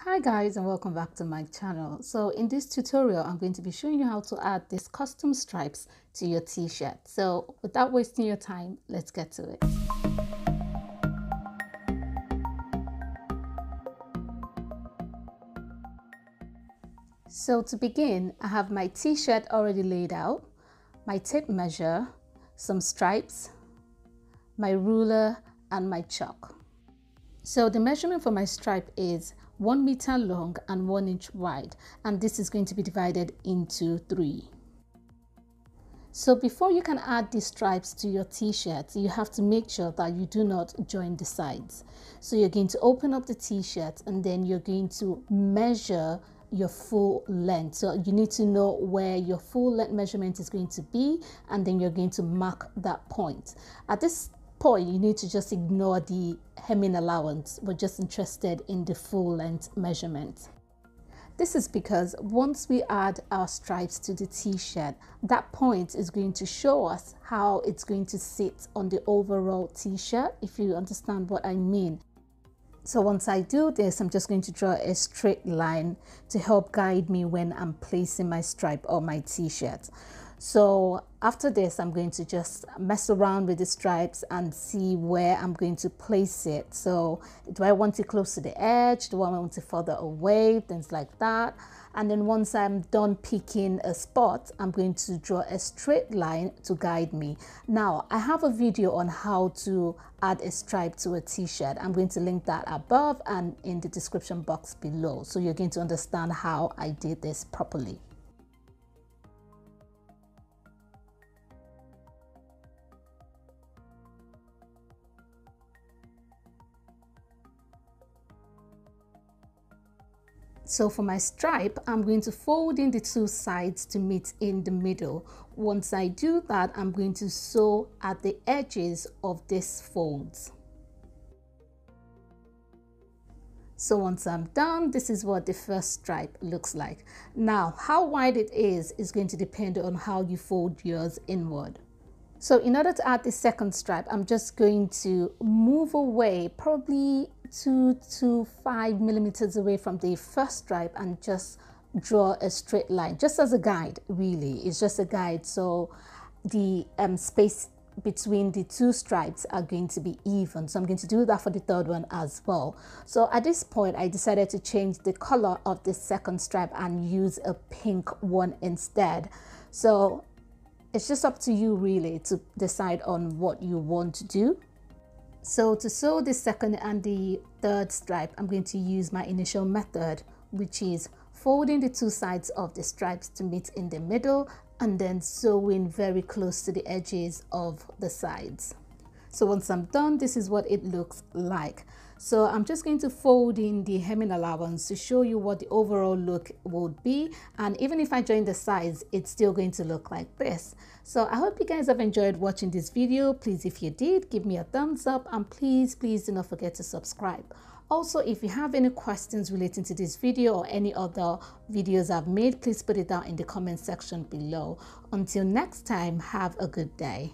Hi guys, and welcome back to my channel. So in this tutorial I'm going to be showing you how to add these custom stripes to your t-shirt. So without wasting your time, let's get to it. So to begin, I have my t-shirt already laid out, my tape measure, some stripes, my ruler and my chalk. So the measurement for my stripe is 1 meter long and 1 inch wide, and this is going to be divided into 3. So before you can add these stripes to your t-shirt, you have to make sure that you do not join the sides. So you're going to open up the t-shirt and then you're going to measure your full length. So you need to know where your full length measurement is going to be, and then you're going to mark that point. At this point, you need to just ignore the hemming allowance. We're just interested in the full length measurement. This is because once we add our stripes to the t-shirt, that point is going to show us how it's going to sit on the overall t-shirt, if you understand what I mean. So once I do this, I'm just going to draw a straight line to help guide me when I'm placing my stripe on my t-shirt. So after this, I'm going to just mess around with the stripes and see where I'm going to place it. So do I want it close to the edge? Do I want it further away? Things like that. And then once I'm done picking a spot, I'm going to draw a straight line to guide me. Now, I have a video on how to add a stripe to a t-shirt. I'm going to link that above and in the description box below, so you're going to understand how I did this properly. So for my stripe, I'm going to fold in the two sides to meet in the middle. Once I do that, I'm going to sew at the edges of these folds. So once I'm done, this is what the first stripe looks like. Now, how wide it is going to depend on how you fold yours inward. So in order to add the second stripe, I'm just going to move away probably 2 to 5 millimeters away from the first stripe and just draw a straight line, just as a guide. Really, it's just a guide, so the space between the two stripes are going to be even. So I'm going to do that for the third one as well. So at this point, I decided to change the color of the second stripe and use a pink one instead. So it's just up to you really to decide on what you want to do. So to sew the second and the third stripe, I'm going to use my initial method, which is folding the two sides of the stripes to meet in the middle and then sewing very close to the edges of the sides. So once I'm done, this is what it looks like. So I'm just going to fold in the hemming allowance to show you what the overall look would be. And even if I join the sides, it's still going to look like this. So I hope you guys have enjoyed watching this video. Please, if you did, give me a thumbs up, and please do not forget to subscribe. Also, if you have any questions relating to this video or any other videos I've made, please put it down in the comment section below. Until next time, have a good day.